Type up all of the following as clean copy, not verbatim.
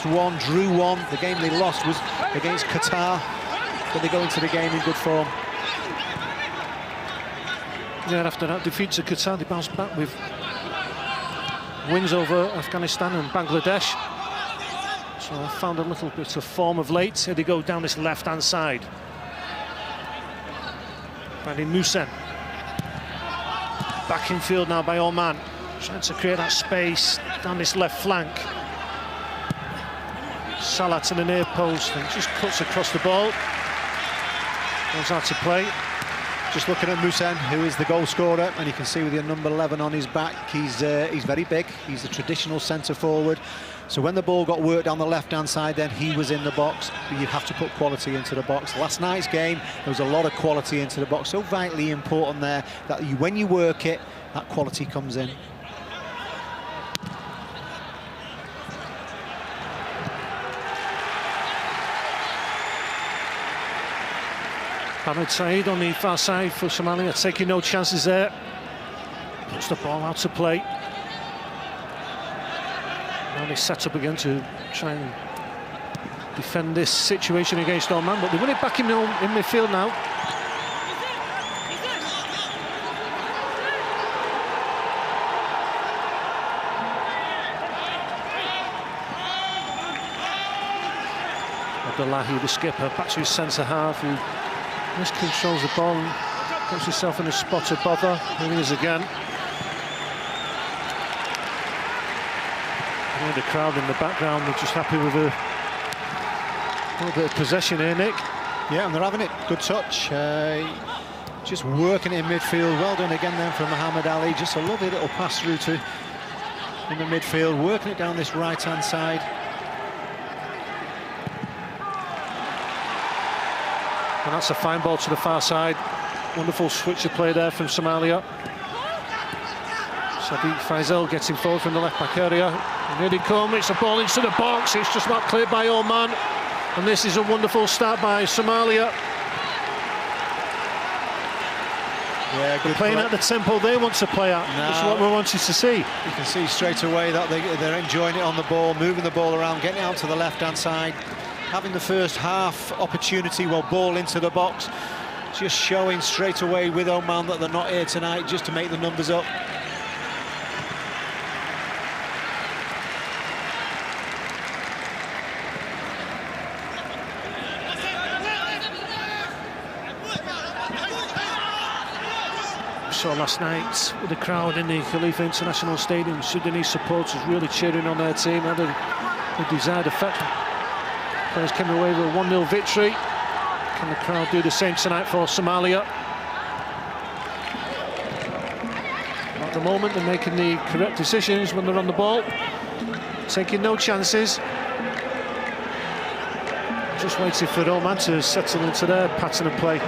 lost one, drew one. The game they lost was against Qatar, but they go into the game in good form. Yeah, after that defeat to Qatar, they bounced back with wins over Afghanistan and Bangladesh. So I found a little bit of form of late. Here they go down this left-hand side. Finding Musen. Back in field now by Oman. Trying to create that space down this left flank. Salah to the near post and just cuts across the ball. Goes out to play. Just looking at Musen, who is the goal scorer, and you can see with the number 11 on his back, he's very big. He's a traditional centre forward. So when the ball got worked down the left-hand side, then he was in the box. But you'd have to put quality into the box. Last night's game, there was a lot of quality into the box. So vitally important there that when you work it, that quality comes in. Ahmed Saeed on the far side for Soomaaliya, taking no chances there. Puts the ball out to play. Now they set up again to try and defend this situation against Oman, but they win it back in midfield now. Abdullahi, the skipper, back to his centre-half, who miscontrols the ball and puts himself in a spot of bother. Here he is again. And the crowd in the background, they're just happy with a little bit of possession here, Nick. Yeah, and they're having it. Good touch. Just working it in midfield. Well done again then from Muhammad Ali. Just a lovely little pass through to in the midfield, working it down this right-hand side. And that's a fine ball to the far side. Wonderful switch of play there from Soomaaliya. Sadiq Faisal getting forward from the left-back area. And here they come, it's a ball into the box. It's just not cleared by Oman. And this is a wonderful start by Soomaaliya. Yeah, good playing play. at the tempo they want to play at. That's what we wanted to see. You can see straight away that they're enjoying it on the ball, moving the ball around, getting it out to the left-hand side. Having the first half opportunity, well, ball into the box. Just showing straight away with Oman that they're not here tonight just to make the numbers up. We saw last night with the crowd in the Khalifa International Stadium, Sudanese supporters really cheering on their team, had a desired effect. Players came away with a 1-0 victory. Can the crowd do the same tonight for Soomaaliya? At the moment, they're making the correct decisions when they're on the ball, taking no chances. Just waiting for Oman to settle into their pattern of play.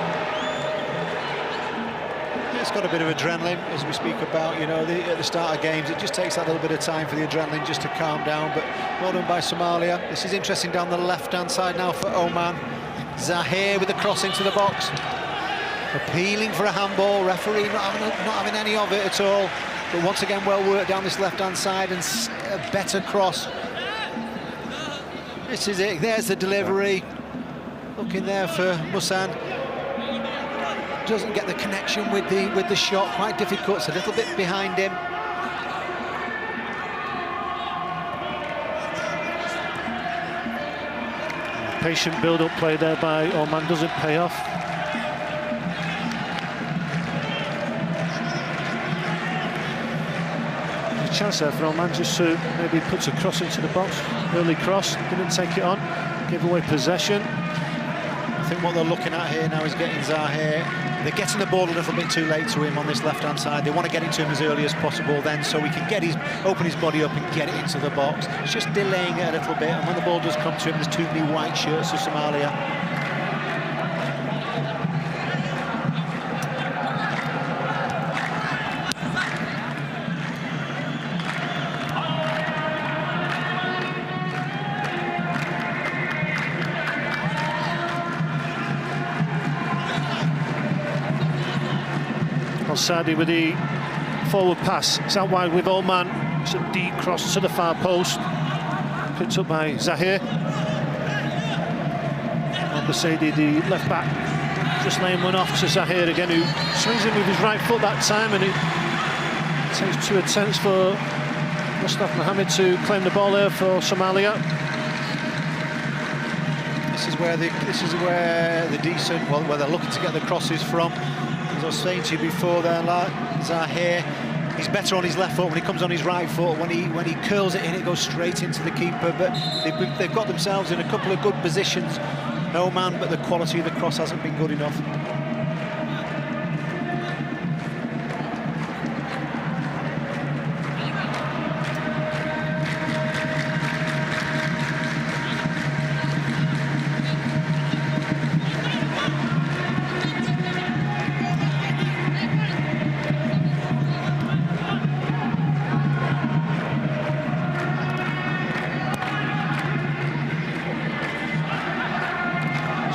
It's got a bit of adrenaline, as we speak about, you know, at the start of games. It just takes that little bit of time for the adrenaline just to calm down, but well done by Soomaaliya. This is interesting down the left-hand side now for Oman. Zahir with the cross into the box. Appealing for a handball, referee not having any of it at all. But once again, well worked down this left-hand side and a better cross. This is it, there's the delivery. Looking there for Musan. Doesn't get the connection with the shot, quite difficult, it's a little bit behind him. Patient build-up play there by Oman doesn't pay off. There's a chance there for Oman just to maybe put a cross into the box. Early cross, didn't take it on, give away possession. I think what they're looking at here now is getting Zahir. They're getting the ball a little bit too late to him on this left-hand side. They want to get it to him as early as possible then, so he can open his body up and get it into the box. It's just delaying it a little bit, and when the ball does come to him, there's too many white shirts for Soomaaliya. Sadi with the forward pass. It's out wide with Oman. It's a deep cross to the far post. picked up by Zahir. Al-Basaidi, the left back, just laying one off to Zahir again, who swings in with his right foot that time, and it takes 2 attempts for Mustafa Mohammed to claim the ball there for Soomaaliya. This is where the decent, well, where they're looking to get the crosses from. As I was saying to you before, there, Zahir, he's better on his left foot when he comes on his right foot. When he curls it in, it goes straight into the keeper. But they've got themselves in a couple of good positions. No man, but the quality of the cross hasn't been good enough.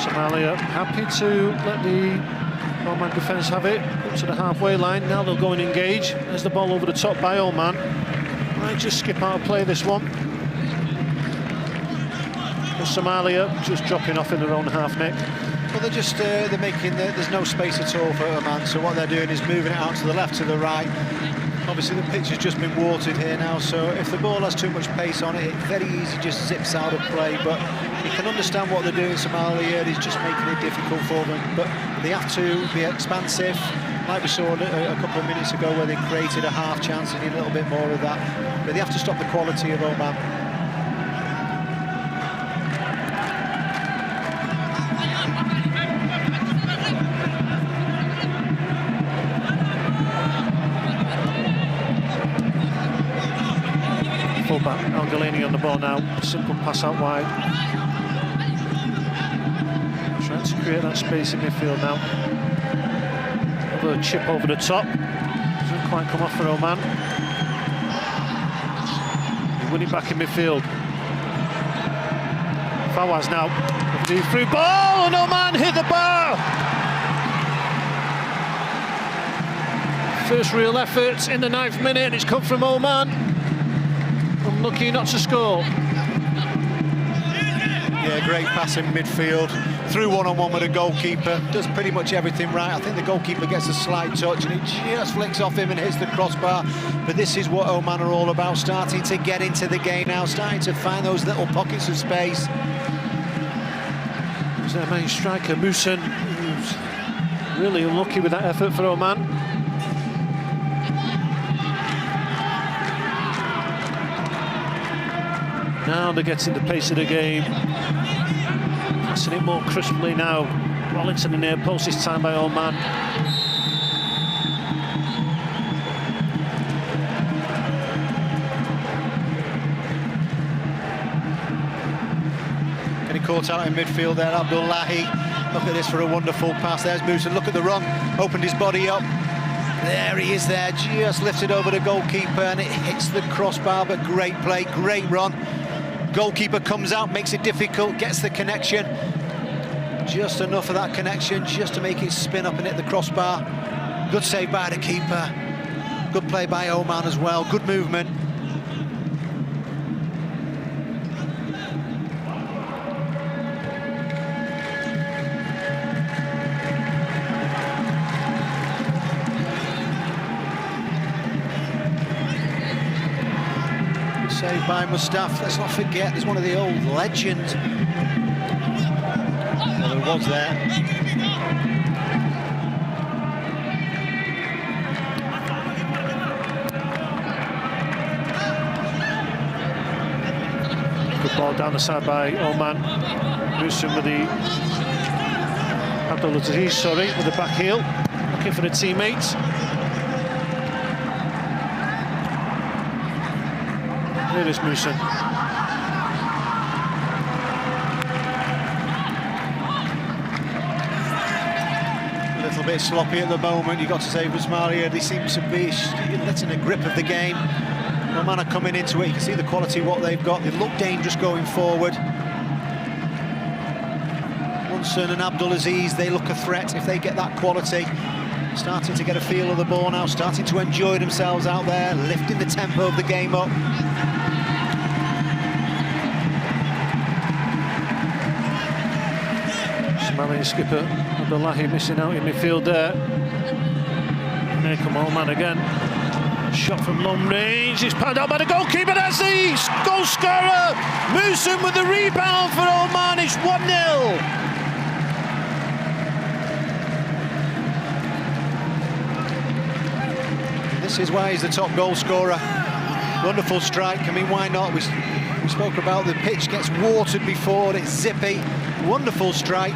Soomaaliya happy to let the Oman defence have it up to the halfway line. Now they'll go and engage. There's the ball over the top by Oman. Might just skip out of play this one. But Soomaaliya just dropping off in their own half neck. Well, they're making there's no space at all for Oman. So what they're doing is moving it out to the left, to the right. Obviously the pitch has just been watered here now, so if the ball has too much pace on it, it very easy just zips out of play. But you can understand what they're doing. Soomaaliya is just making it difficult for them, but they have to be expansive, like we saw a couple of minutes ago where they created a half chance. They need a little bit more of that, but they have to stop the quality of Oman. Fullback Al-Galani on the ball now, simple pass out wide. Trying to create that space in midfield now. Another chip over the top. Doesn't quite come off for Oman. They win it back in midfield. Fawaz now. The through ball, and Oman hit the bar! First real effort in the 9th minute, and it's come from Oman. Unlucky not to score. Yeah, great pass in midfield. Through one-on-one with a goalkeeper. Does pretty much everything right. I think the goalkeeper gets a slight touch and it just flicks off him and hits the crossbar. But this is what Oman are all about. Starting to get into the game now. Starting to find those little pockets of space. There's their main striker, Musin, who's really unlucky with that effort for Oman. Now they're getting the pace of the game. Passing it more crisply now. Wallington in near post this time by Oman. Getting caught out in midfield there, Abdullahi. Look at this for a wonderful pass. There's Musa, look at the run. Opened his body up. There he is there, just lifted over the goalkeeper and it hits the crossbar, but great play, great run. Goalkeeper comes out, makes it difficult, gets the connection. Just enough of that connection, just to make it spin up and hit the crossbar. Good save by the keeper. Good play by Oman as well, good movement. Saved by Mustafa. Let's not forget, there's one of the old legends. Well, there was there. Good ball down the side by Oman. Musin with the Abdulaziz, sorry, with the back heel, looking for the teammates. There is Musin. A little bit sloppy at the moment, you've got to say, for Soomaaliya. They seem to be letting a grip of the game. Oman are coming into it, you can see the quality of what they've got. They look dangerous going forward. Munson and Abdulaziz, they look a threat if they get that quality. Starting to get a feel of the ball now, starting to enjoy themselves out there, lifting the tempo of the game up. Somalian skipper Abdullahi missing out in midfield there. And here come Oman again. Shot from long range, it's panned out by the goalkeeper. That's the goal scorer. Musin with the rebound for Oman. It's 1-0. This is why he's the top goal scorer. Wonderful strike. I mean, why not? We spoke about the pitch gets watered before. It's zippy. Wonderful strike.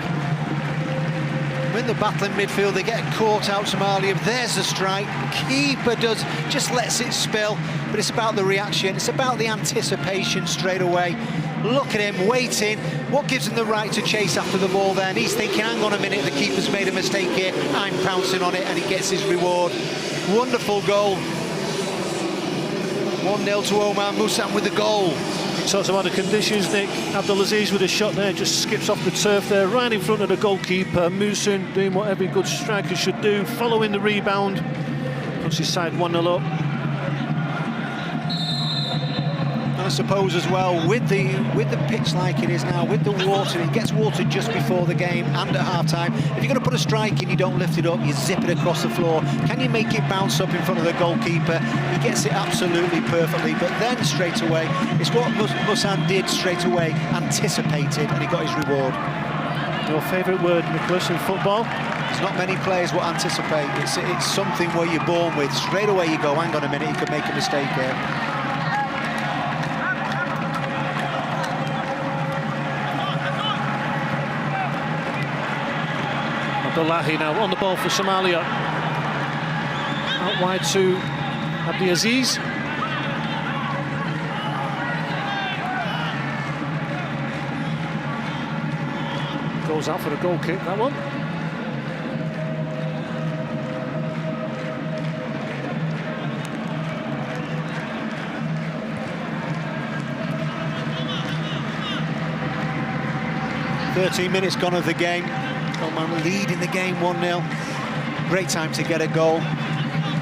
In the battle in midfield, they get caught out Soomaaliya. There's the strike. Keeper just lets it spill, but it's about the reaction. It's about the anticipation straight away. Look at him waiting. What gives him the right to chase after the ball then? He's thinking, hang on a minute, the keeper's made a mistake here. I'm pouncing on it, and he gets his reward. Wonderful goal. 1-0 to Oman. Musin with the goal. Talks about the conditions, Nick. Abdulaziz with a shot there, just skips off the turf there, right in front of the goalkeeper. Musin doing what every good striker should do, following the rebound, puts his side 1-0 up. I suppose as well, with the pitch like it is now, with the water, it gets watered just before the game and at half-time. If you're going to put a strike in, you don't lift it up, you zip it across the floor. Can you make it bounce up in front of the goalkeeper? He gets it absolutely perfectly, but then straight away, it's what Musin did straight away, anticipated, and he got his reward. Your favourite word, Nicholas, in football? There's not many players will anticipate. It's something where you're born with. Straight away you go, hang on a minute, he could make a mistake here. Abdullahi now on the ball for Soomaaliya. Out wide to Abdulaziz. Goes out for a goal kick, that one. "13 minutes gone of the game. Oman leading the game 1-0. Great time to get a goal.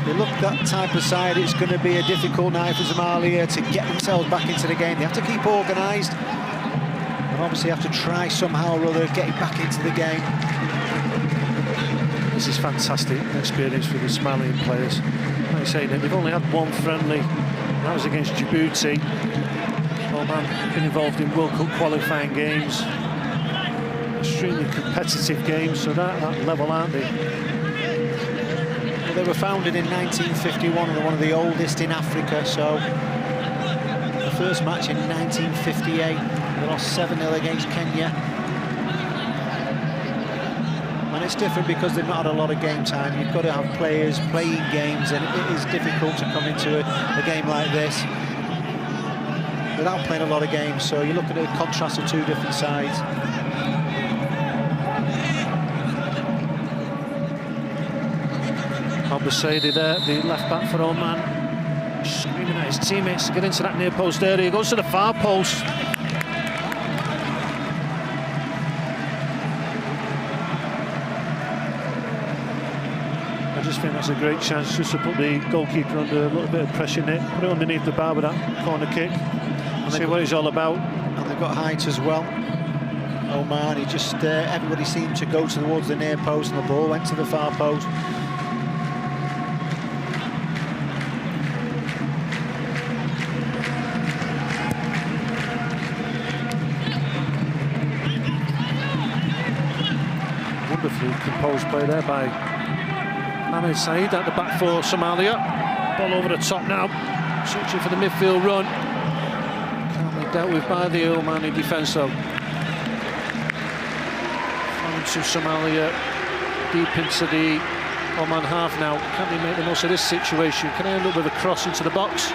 They look that type of side, it's going to be a difficult night for Soomaaliya to get themselves back into the game. They have to keep organised and obviously have to try somehow or other getting back into the game. This is fantastic experience for the Somalian players. Like I say, they've only had one friendly, and that was against Djibouti. Oman been involved in World Cup qualifying games. Extremely competitive games, so that level, aren't they? Well, they were founded in 1951 and they're one of the oldest in Africa, so the first match in 1958, they lost 7-0 against Kenya. And it's different because they've not had a lot of game time. You've got to have players playing games, and it is difficult to come into a game like this without playing a lot of games. So you look at the contrast of two different sides. Al-Busaidi there, the left back for Oman, screaming at his teammates to get into that near post area. He goes to the far post. I just think that's a great chance just to put the goalkeeper under a little bit of pressure, Nick. Put it underneath the bar with that corner kick. And see what he's all about. And they've got height as well. Oman, he just everybody seemed to go towards the near post, and the ball went to the far post. Wonderfully composed play there by Mohamed Saeed at the back for Soomaaliya. Ball over the top now, searching for the midfield run. Can't be dealt with by the Omani defence though. Flowing to Soomaaliya, deep into the Oman half now. Can they make the most of this situation? Can they end up with a cross into the box?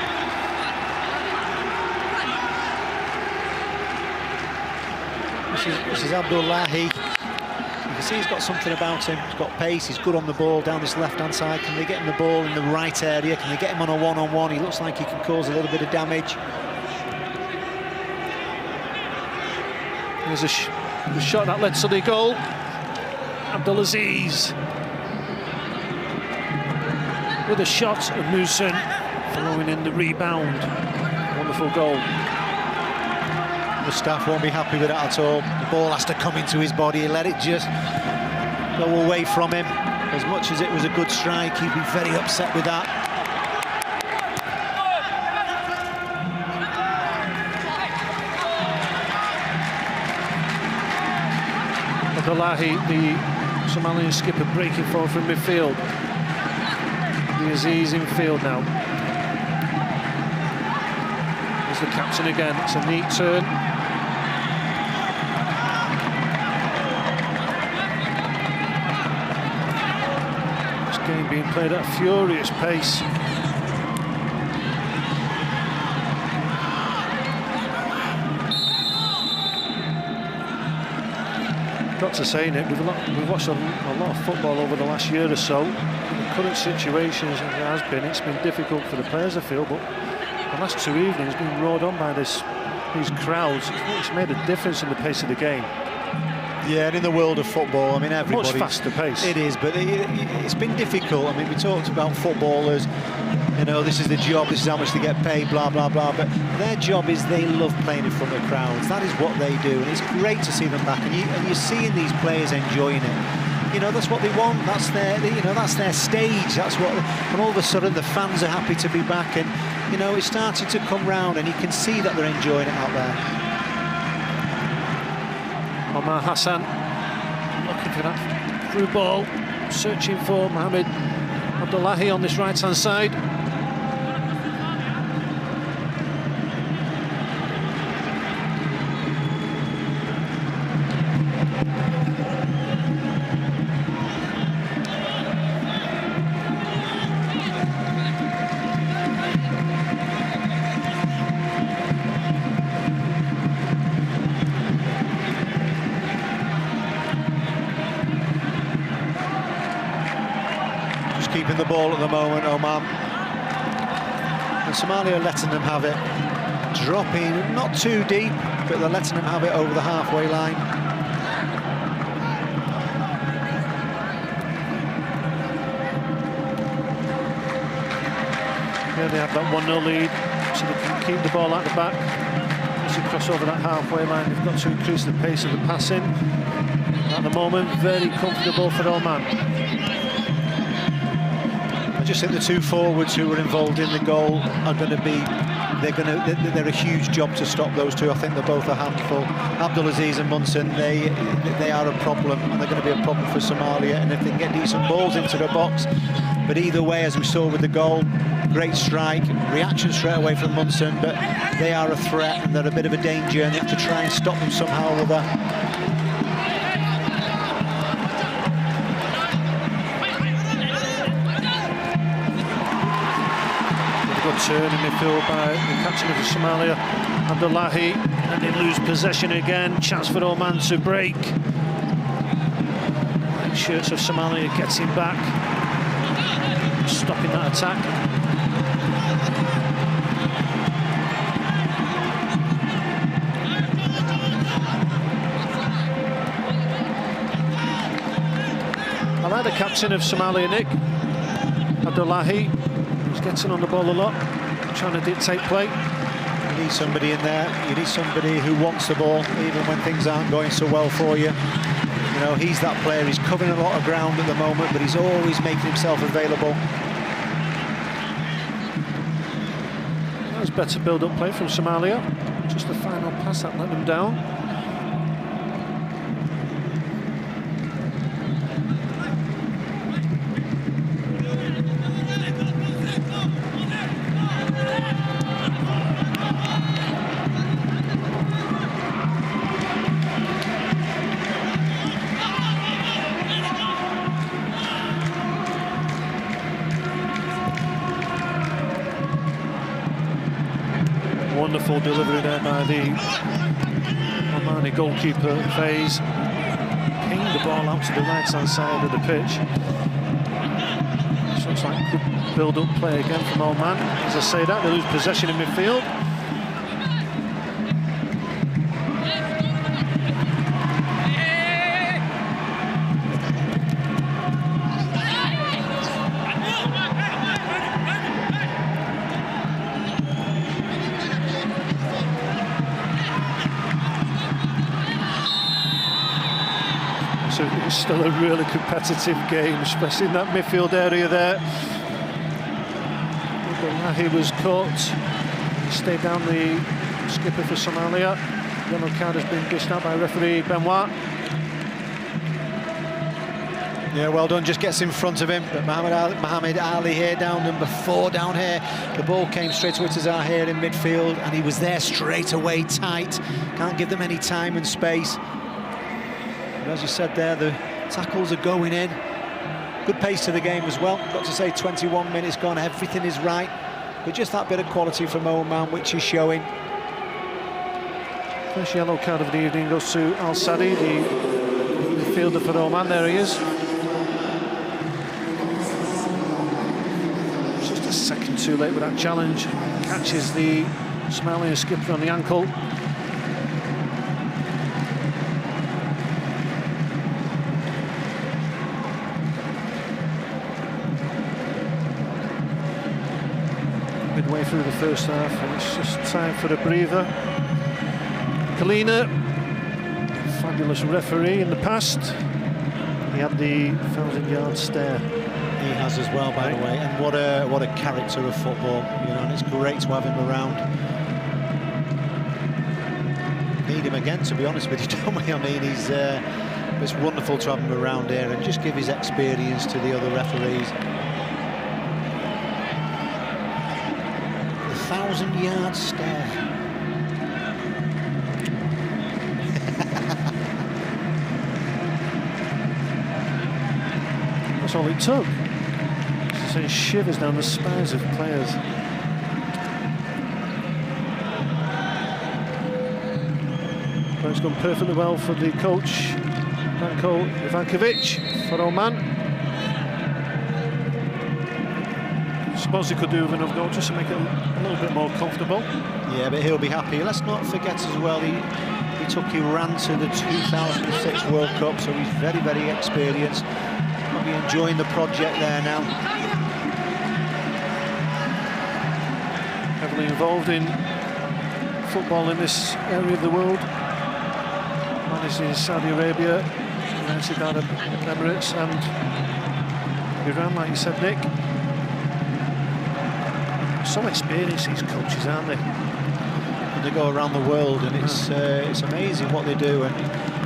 This is Abdullahi. You can see he's got something about him. He's got pace, he's good on the ball down this left-hand side. Can they get him the ball in the right area? Can they get him on a one-on-one? He looks like he can cause a little bit of damage. There's a shot that led to the goal. Abdulaziz with a shot of Musin following in the rebound. Wonderful goal. The staff won't be happy with that at all. The ball has to come into his body. Let it just go away from him. As much as it was a good strike, he'd be very upset with that. Abdullahi, the Somalian skipper, breaking forward from midfield. The Aziz in field now. There's the captain again. It's a neat turn. This game being played at a furious pace. Got to say, Nick, we've watched a lot of football over the last year or so. In the current situations as it has been, it's been difficult for the players, I feel, but the last two evenings being roared on by these crowds, it's made a difference in the pace of the game. Yeah, and in the world of football, I mean, everybody's... Much faster pace. It is, but it's been difficult. I mean, we talked about footballers, you know, this is the job, this is how much they get paid, blah, blah, blah, but their job is they love playing in front of crowds. That is what they do, and it's great to see them back, and you're seeing these players enjoying it. You know, that's what they want, that's their, you know, that's their stage, that's what... And all of a sudden, the fans are happy to be back, and, you know, it's starting to come round, and you can see that they're enjoying it out there. Omar Hassan looking for that through ball, searching for Mohamed Abdullahi on this right-hand side. Keeping the ball at the moment, Oman. And Somalia are letting them have it. Dropping, not too deep, but they're letting them have it over the halfway line. Yeah, they have that 1-0 lead, so they can keep the ball at the back. As they cross over that halfway line, they've got to increase the pace of the passing. At the moment, very comfortable for Oman. I just think the two forwards who were involved in the goal are going to be, they're a huge job to stop those two. I think they're both a handful. Abdulaziz and Munson, they are a problem, and they're going to be a problem for Somalia, and if they can get decent balls into the box. But either way, as we saw with the goal, great strike, reaction straight away from Munson, but they are a threat and they're a bit of a danger, and you have to try and stop them somehow or other. Turn in midfield by the captain of the Somalia, Abdullahi, and they lose possession again. Chance for Oman to break. White shirts of Somalia gets him back, stopping that attack. I like the captain of Somalia, Nick, Abdullahi. He's getting on the ball a lot, trying to dictate play. You need somebody in there. You need somebody who wants the ball, even when things aren't going so well for you. You know, he's that player. He's covering a lot of ground at the moment, but he's always making himself available. That was better build-up play from Somalia. Just the final pass that let them down. Wonderful delivery there by the Omani goalkeeper, Faze. Pinged the ball out to the right-hand side of the pitch. So it's like good build-up play again from Oman. As I say that, they lose possession in midfield. it's still a really competitive game, especially in that midfield area there. He was caught. He stayed down, the skipper for Soomaaliya. Yellow card has been dished out by referee Benoit. Yeah, well done, just gets in front of him. But Mohamed Ali here, down number 4 down here. The ball came straight to Itazar here in midfield, and he was there straight away, tight. Can't give them any time and space. But as you said there, the tackles are going in. Good pace to the game as well. Got to say 21 minutes gone, everything is right. But just that bit of quality from Oman, which is showing. First yellow card of the evening goes to Al Sadi, the midfielder for Oman. There he is. Just a second too late with that challenge. Catches the Somalian skipper on the ankle. Midway through the first half, and it's just time for a breather. Kalina, fabulous referee in the past. He had the 1,000-yard stare. He has as well, by the way. And what a character of football, you know. And it's great to have him around. Need him again, to be honest with you, don't we? I mean, it's wonderful to have him around here and just give his experience to the other referees. 1,000-yard stare. That's all it took. Sends shivers down the spines of players. But it's gone perfectly well for the coach, Ranko Ivankovic, for Oman. Suppose he could do with another goal just to make it a little bit more comfortable. Yeah, but he'll be happy. Let's not forget as well, he took Iran to the 2006 World Cup, so he's very, very experienced. He'll be enjoying the project there now. Heavily involved in football in this area of the world. Managed in Saudi Arabia, United Arab Emirates and Iran, like you said, Nick. So experienced, these coaches, aren't they? And they go around the world, and it's amazing what they do, and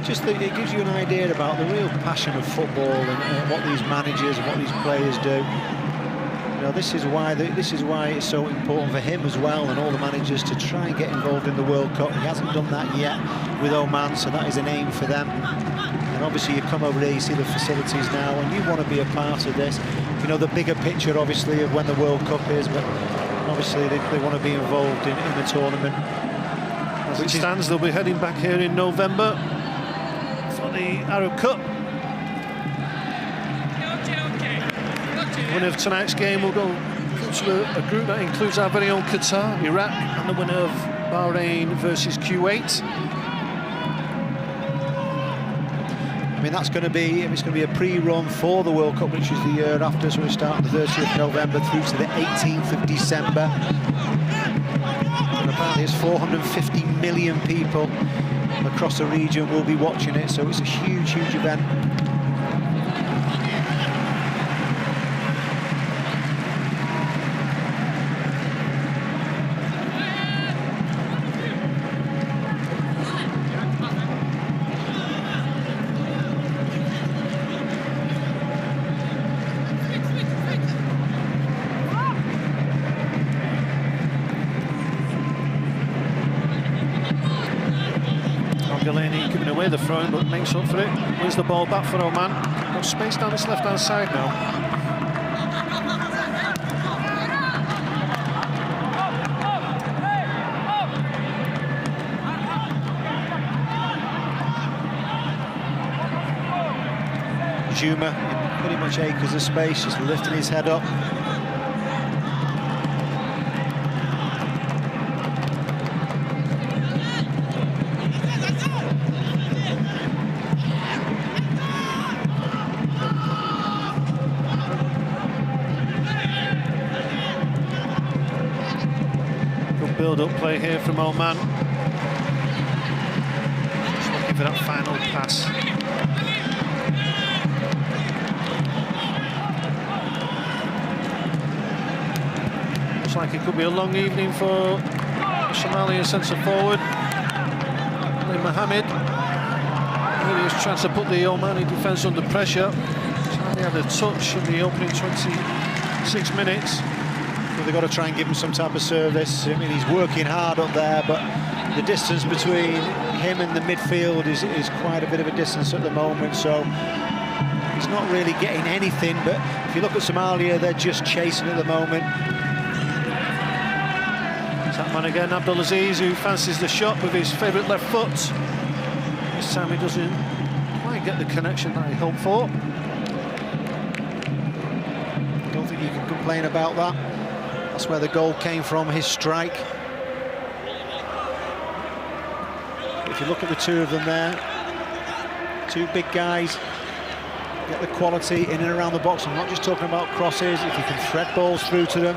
just it gives you an idea about the real passion of football and what these managers and what these players do. You know, this is why it's so important for him as well, and all the managers, to try and get involved in the World Cup. He hasn't done that yet with Oman, so that is an aim for them. And obviously, you come over here, you see the facilities now, and you want to be a part of this. You know, the bigger picture, obviously, of when the World Cup is, but obviously they want to be involved in the tournament. As it stands, they'll be heading back here in November for the Arab Cup. The winner of tonight's game will go to a group that includes our very own Qatar, Iraq, and the winner of Bahrain versus Kuwait. I mean, it's going to be a pre-run for the World Cup, which is the year after, so we start on the 30th of November through to the 18th of December. And apparently it's 450 million people across the region will be watching it, so it's a huge, huge event. Giving away the throw, but makes up for it. Wins the ball back for Oman. Got space down this left-hand side now. Juma in pretty much acres of space, just lifting his head up. Build-up play here from Oman. Just looking for that final pass. Looks like it could be a long evening for Somalia centre forward. Mohammed really is trying to put the Omani defence under pressure. He had a touch in the opening 26 minutes. Well, they've got to try and give him some type of service. I mean, he's working hard up there, but the distance between him and the midfield is quite a bit of a distance at the moment, so he's not really getting anything. But if you look at Somalia, they're just chasing at the moment. That man again, Abdulaziz, who fancies the shot with his favourite left foot. This time he doesn't quite get the connection that he hoped for. I don't think you can complain about that. That's where the goal came from, his strike. If you look at the two of them there, two big guys, get the quality in and around the box. I'm not just talking about crosses. If you can thread balls through to them.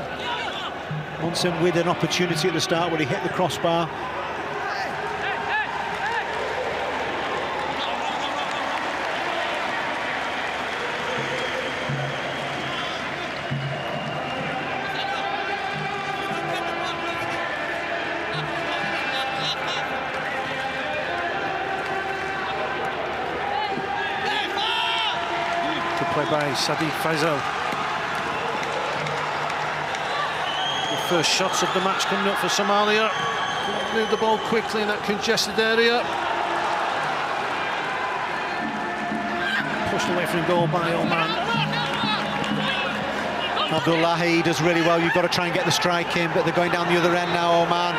Munson with an opportunity at the start when he hit the crossbar. Good play by Sadiq Faisal. First shots of the match coming up for Somalia. Move the ball quickly in that congested area. Pushed away from goal by Oman. Abdullahi does really well. You've got to try and get the strike in, but they're going down the other end now, Oman.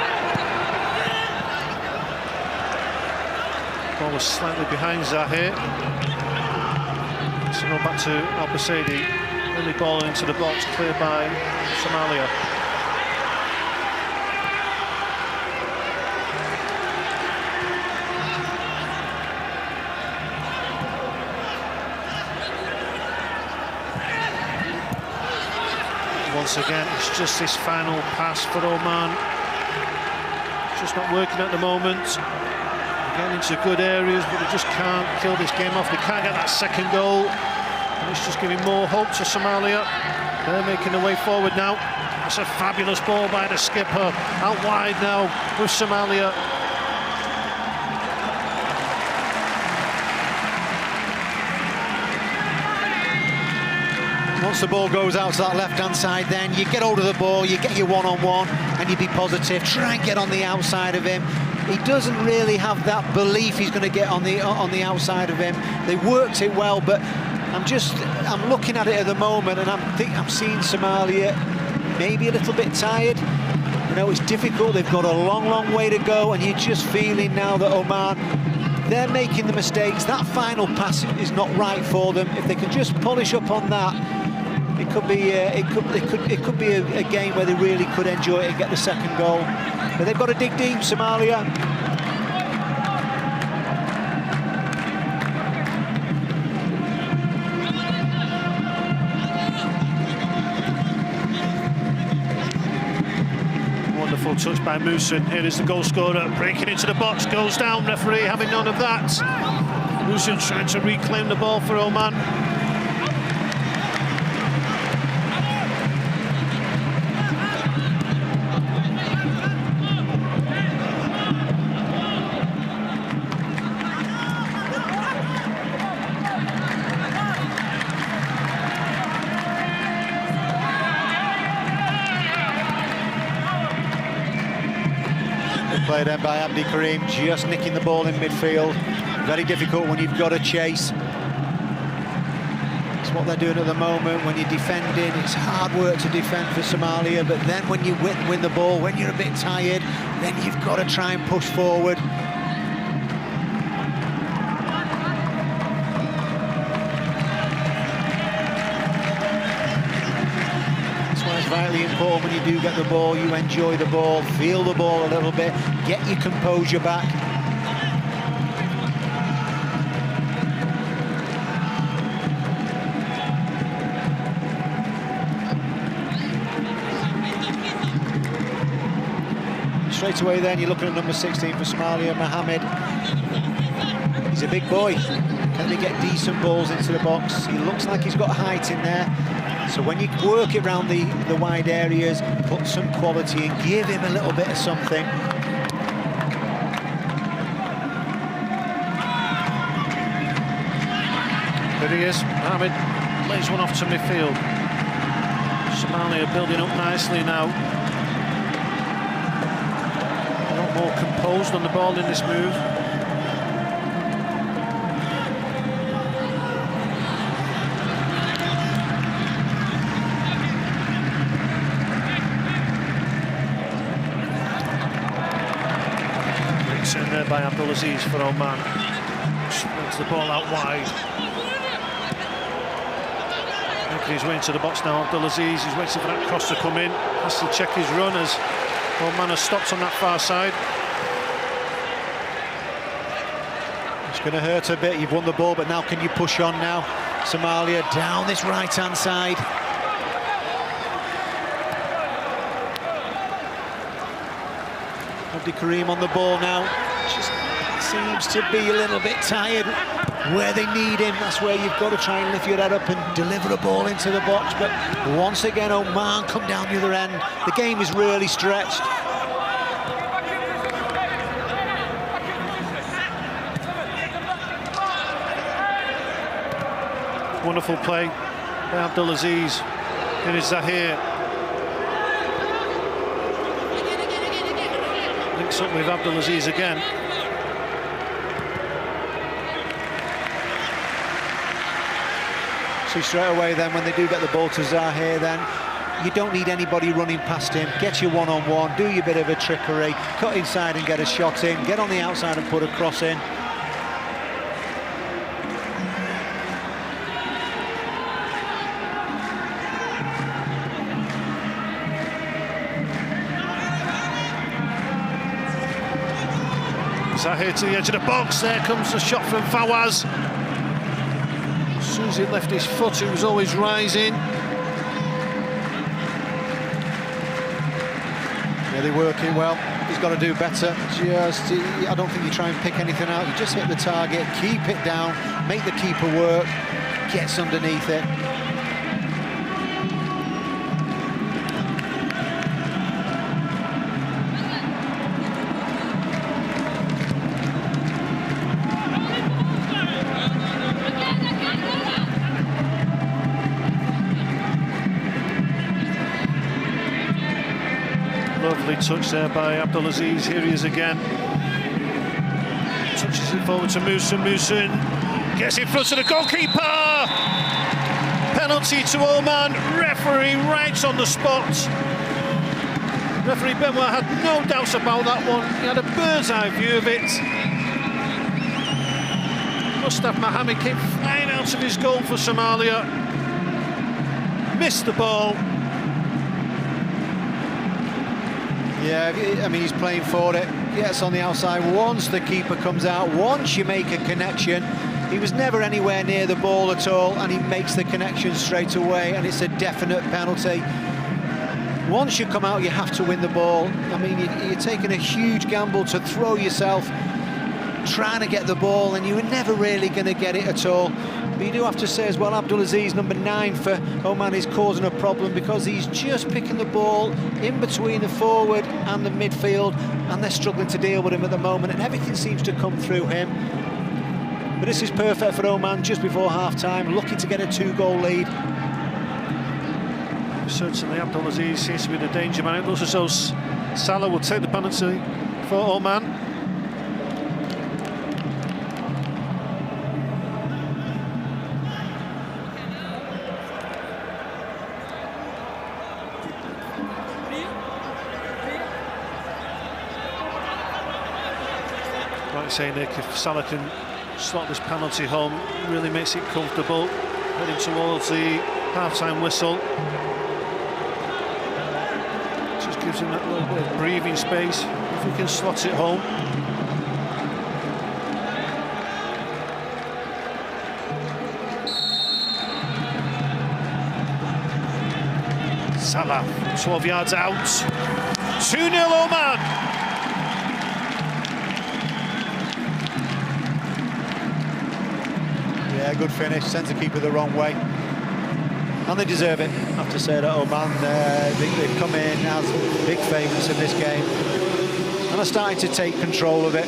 Ball was slightly behind Zahir. So go back to Al-Basaidi. Early ball into the box, cleared by Somalia. Once again, it's just this final pass for Oman. It's just not working at the moment. Getting into good areas, but they just can't kill this game off. They can't get that second goal. And it's just giving more hope to Somalia. They're making their way forward now. It's a fabulous ball by the skipper. Out wide now with Somalia. Once the ball goes out to that left-hand side, then you get hold of the ball, you get your one-on-one, and you be positive. Try and get on the outside of him. He doesn't really have that belief he's going to get on the outside of him. They worked it well, but I'm looking at it at the moment, and I'm seeing Somalia maybe a little bit tired. You know, it's difficult. They've got a long way to go, and you're just feeling now that Oman, they're making the mistakes. That final pass is not right for them. If they can just polish up on that, it could be a game where they really could enjoy it and get the second goal. But they've got to dig deep, Somalia. Wonderful touch by Musin. Here is the goal scorer, breaking into the box, goes down, referee having none of that. Musin trying to reclaim the ball for Oman. Play then by Abdi Karim, just nicking the ball in midfield. Very difficult when you've got to chase. It's what they're doing at the moment. When you're defending, it's hard work to defend for Somalia, but then when you win the ball, when you're a bit tired, then you've got to try and push forward. It's vitally important when you do get the ball, you enjoy the ball, feel the ball a little bit, get your composure back. Straight away then, you're looking at number 16 for Somalia, Mohammed. He's a big boy. Can they get decent balls into the box? He looks like he's got height in there. So when you work it around the wide areas, put some quality in, give him a little bit of something. There he is, Mohamed lays one off to midfield. Soomaaliya building up nicely now. A lot more composed on the ball in this move. It's in there by Abdulaziz for Oman. Spins the ball out wide. He's way into the box now, Abdulaziz. He's waiting for that cross to come in. Has to check his run as Oman has stopped on that far side. It's going to hurt a bit. You've won the ball, but now can you push on now? Soomaaliya down this right-hand side. Abdi Karim on the ball now. Just seems to be a little bit tired. Where they need him, that's where you've got to try and lift your head up and deliver a ball into the box. But once again, Oman come down the other end. The game is really stretched. Wonderful play by Abdulaziz. Here is Zahir. Links up with Abdulaziz again. So straight away then, when they do get the ball to Zahir, then you don't need anybody running past him. Get your one-on-one, do your bit of a trickery, cut inside and get a shot in, get on the outside and put a cross in. Zahir to the edge of the box. There comes the shot from Fawaz. As soon as he left his foot, he was always rising. Yeah, they're working well. He's got to do better. I don't think you try and pick anything out. You just hit the target, keep it down, make the keeper work, gets underneath it. Lovely touch there by Abdulaziz. Here he is again. Touches it forward to Musa. Musa gets in front of the goalkeeper. Penalty to Oman. Referee right on the spot. Referee Benoit had no doubts about that one. He had a bird's eye view of it. Mustaf Mohamed came flying out of his goal for Soomaaliya. Missed the ball. Yeah, I mean, he's playing for it. Gets on the outside. Once the keeper comes out, once you make a connection, he was never anywhere near the ball at all, and he makes the connection straight away, and it's a definite penalty. Once you come out, you have to win the ball. I mean, you're taking a huge gamble to throw yourself, trying to get the ball, and you were never really going to get it at all. But you do have to say as well, Abdulaziz, number 9 for Oman, is causing a problem because he's just picking the ball in between the forward and the midfield, and they're struggling to deal with him at the moment, and everything seems to come through him. But this is perfect for Oman just before half-time, looking to get a 2-goal lead. Certainly Abdulaziz seems to be the danger man. It looks as though Salah will take the penalty for Oman. Like you say, Nick, if Salah can slot this penalty home, really makes it comfortable. Heading towards the half-time whistle. Just gives him that little bit of breathing space, if he can slot it home. Salah, 12 yards out. 2-0 Oman. Yeah, good finish, sends the keeper the wrong way. And they deserve it. I have to say that Oman, they've come in as big favourites in this game and are starting to take control of it.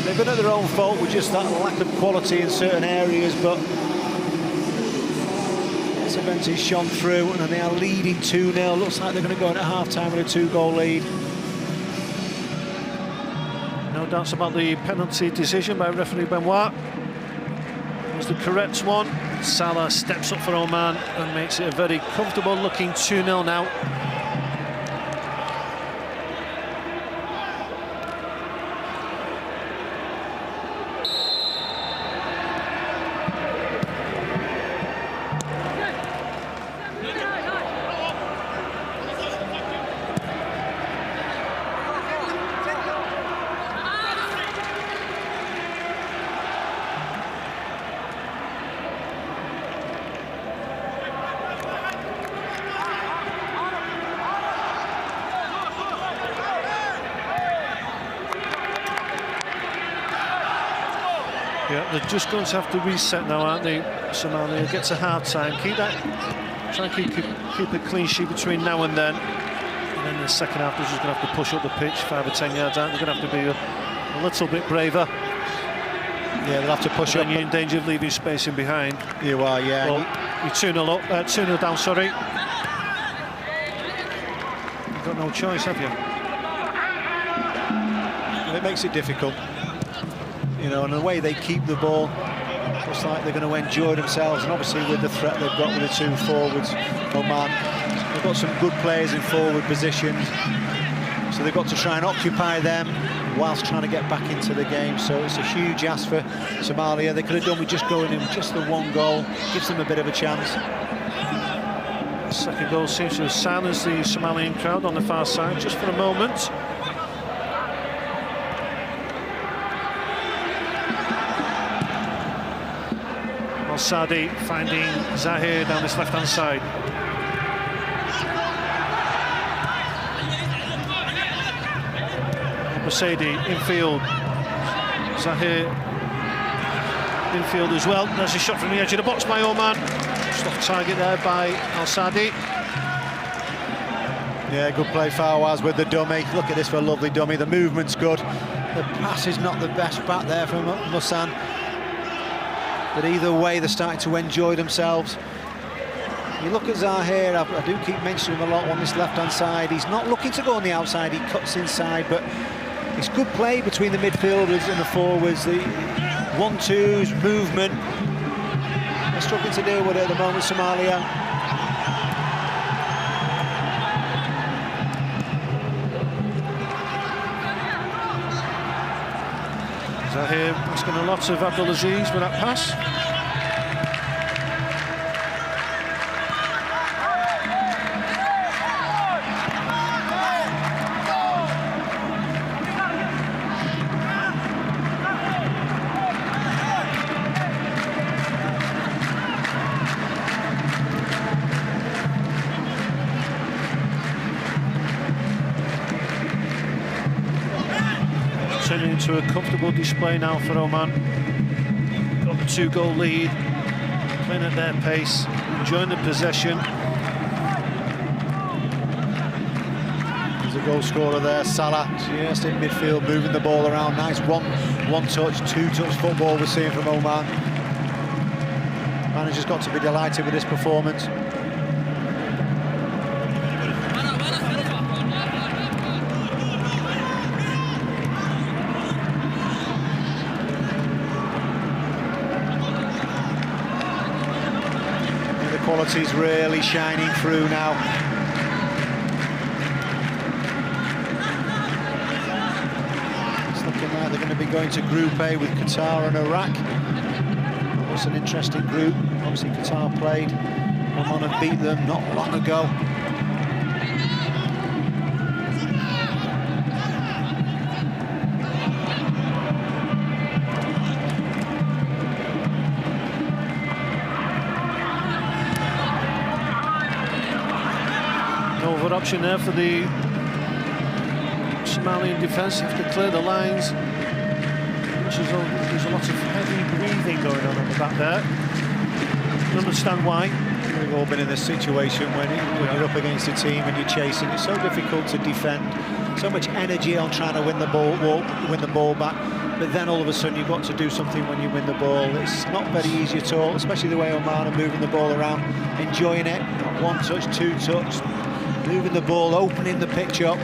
They've been at their own fault with just that lack of quality in certain areas, but this event has shone through, and they are leading 2-0. Looks like they're going to go in at half-time with a 2-goal lead. No doubts about the penalty decision by referee Benoit. It was the correct one. Salah steps up for Oman and makes it a very comfortable looking 2-0 now. Yeah, they're just going to have to reset now, aren't they? Soomaaliya gets a hard time. Try and keep a clean sheet between now and then. And then the second half, they're just going to have to push up the pitch 5 or 10 yards out. They're going to have to be a little bit braver. Yeah, they'll have to push up. You're in danger of leaving space in behind. You are, yeah. Well, you're 2-0 up, 2-0 down, sorry. You've got no choice, have you? It makes it difficult. You know, and the way they keep the ball, looks like they're going to enjoy themselves. And obviously with the threat they've got with the 2 forwards, Oman, they've got some good players in forward positions. So they've got to try and occupy them whilst trying to get back into the game. So it's a huge ask for Somalia. They could have done with just going in just the 1 goal. Gives them a bit of a chance. The second goal seems to have silenced the Somalian crowd on the far side just for a moment. Al-Sadi finding Zahir down this left-hand side. Mercedes infield. Zahir infield as well. There's a shot from the edge of the box by Oman. Just off target there by Al-Sadi. Yeah, good play Fawaz with the dummy. Look at this for a lovely dummy. The movement's good. The pass is not the best back there from Musan. But either way, they're starting to enjoy themselves. You look at Zahir, I do keep mentioning him a lot on this left-hand side. He's not looking to go on the outside, he cuts inside, but it's good play between the midfielders and the forwards. The 1-2s, movement. They're struggling to deal with it at the moment, Somalia. Zahir asking a lot of Abdulaziz with that pass. Turning into a comfortable display now for Oman. Got the 2-goal lead, playing at their pace, enjoying the possession. There's a goal scorer there, Salah, just in midfield, moving the ball around. Nice one-touch, 2-touch football we're seeing from Oman. Manager's got to be delighted with this performance. Quality's really shining through now. It's looking like they're going to be going to Group A with Qatar and Iraq. It's an interesting group. Obviously Qatar played Oman and beat them not long ago. Option there for the Somalian defence. Have to clear the lines. There's a lot of heavy breathing going on at the back there. can understand why. We've all been in this situation when you're up against a team and you're chasing. It's so difficult to defend. So much energy on trying to win the ball back. But then all of a sudden you've got to do something when you win the ball. It's not very easy at all, especially the way Oman are moving the ball around, enjoying it. One touch, two touch, moving the ball, opening the pitch up.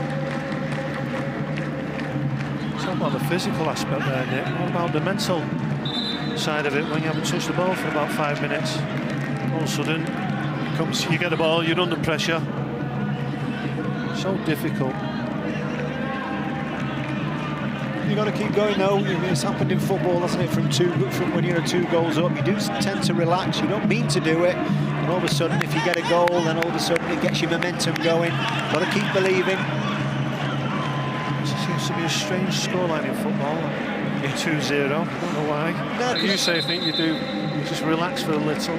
It's not about the physical aspect there, Nick. What about the mental side of it when you haven't touched the ball for about 5 minutes? All of a sudden, you get the ball, you're under pressure. So difficult. You've got to keep going though. It's happened in football, hasn't it? From when you're 2 goals up, you do tend to relax. You don't mean to do it, and all of a sudden, if you get a goal, then all of a sudden it gets your momentum going. Got to keep believing. It seems to be a strange scoreline in football. 2-0. I don't know why. No, you say, I think you do. You just relax for a little.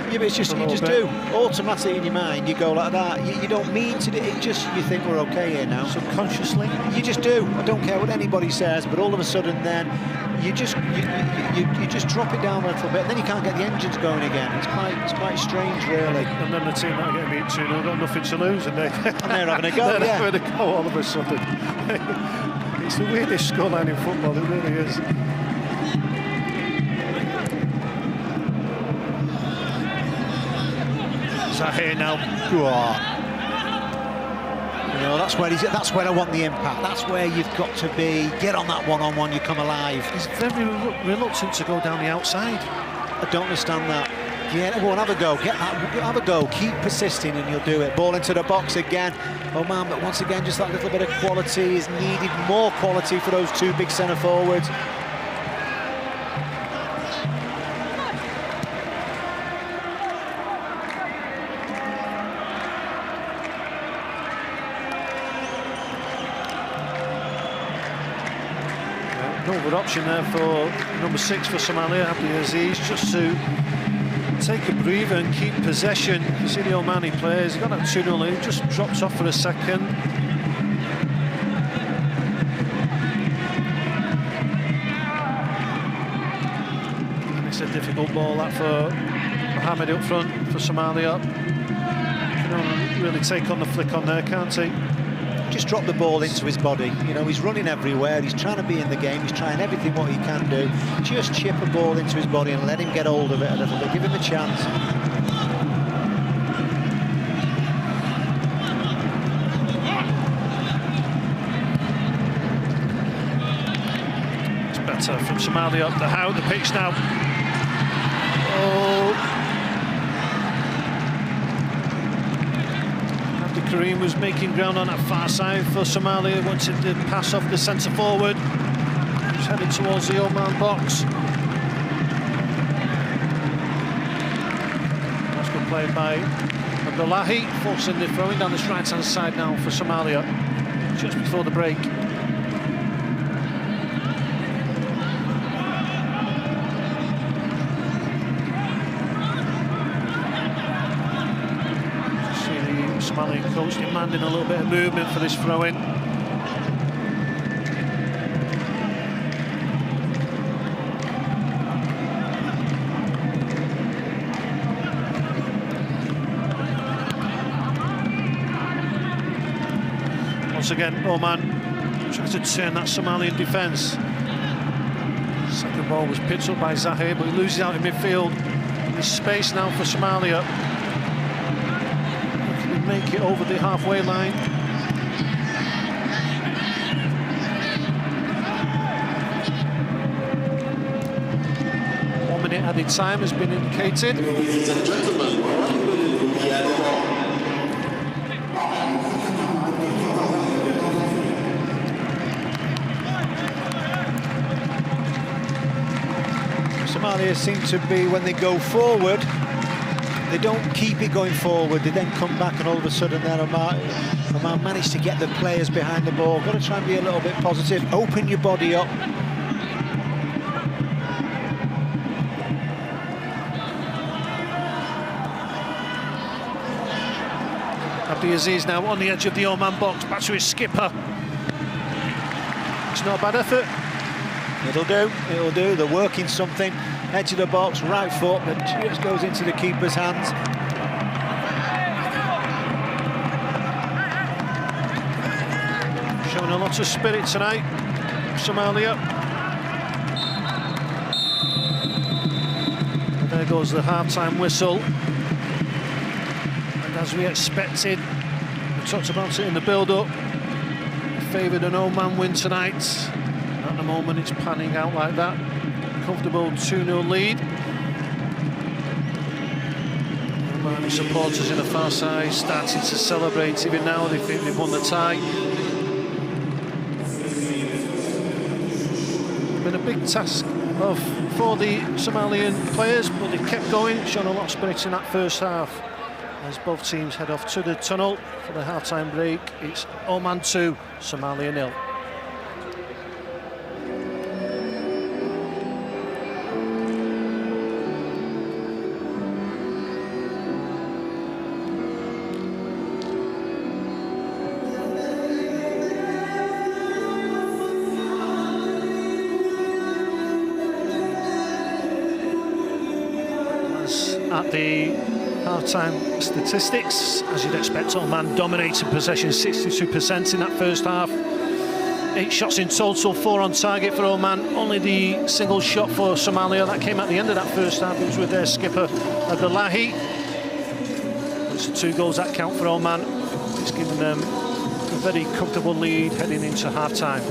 Yeah, but it's just you just do automatically in your mind. You go like that. You don't mean to do it. Just you think we're okay here now. Subconsciously, you just do. I don't care what anybody says, but all of a sudden, then you just drop it down a little bit. And then you can't get the engines going again. It's quite strange, really. And then the team that are getting beat 2-0 got nothing to lose, and they're having a go. They're having a go all of a sudden. It's the weirdest scoreline in football. It really is. Zahe now. Go on. You know, that's where I want the impact. That's where you've got to be. Get on that one-on-one, you come alive. He's very reluctant to go down the outside. I don't understand that. Yeah, everyone have a go. Have a go. Keep persisting and you'll do it. Ball into the box again. Oh man, but once again, just that little bit of quality is needed. More quality for those 2 big centre forwards. Another option there for number 6 for Soomaaliya, Abdulaziz, just to take a breather and keep possession. You see the Omani players, he got that 2-0 lead, just drops off for a second. And it's a difficult ball that for Mohammed up front for Soomaaliya. Can really take on the flick on there, can't he? Just drop the ball into his body. You know, he's running everywhere. He's trying to be in the game. He's trying everything what he can do. Just chip a ball into his body and let him get hold of it a little bit. Give him a chance. It's better from Soomaaliya up the pitch now. Oh. Kareem was making ground on that far side for Soomaaliya, wanted to pass off the centre forward. He's heading towards the Oman box. That's good play by Abdullahi, forcing the throwing down this right hand side now for Soomaaliya, just before the break. Somalian coach demanding a little bit of movement for this throw-in. Once again, Oman tries to turn that Somalian defence. Second ball was picked up by Zahe, but he loses out in midfield. There's space now for Soomaaliya. Make it over the halfway line. 1 minute added time has been indicated. Ladies and gentlemen, Soomaaliya seem to be, when they go forward, they don't keep it going forward. They then come back and all of a sudden then Oman managed to get the players behind the ball. Got to try and be a little bit positive. Open your body up. Abdulaziz now on the edge of the Oman box, back to his skipper. It's not a bad effort. It'll do, it'll do. They're working something. Edge of the box, right foot, that just goes into the keeper's hands. Showing a lot of spirit tonight, Soomaaliya. And there goes the half-time whistle. And as we expected, we talked about it in the build-up, favoured an Oman win tonight. At the moment it's panning out like that. Comfortable 2-0 lead. Omani supporters in the far side starting to celebrate even now. They think they've won the tie. Been a big task for the Somalian players, but they kept going, showing a lot of spirit in that first half. As both teams head off to the tunnel for the half-time break, it's Oman 2, Somalia 0. At the half-time statistics, as you'd expect, Oman dominated possession 62% in that first half. 8 shots in total, 4 on target for Oman. Only the single shot for Somalia that came at the end of that first half. It was with their skipper Abdullahi. It's the 2 goals that count for Oman. It's given them a very comfortable lead heading into half-time.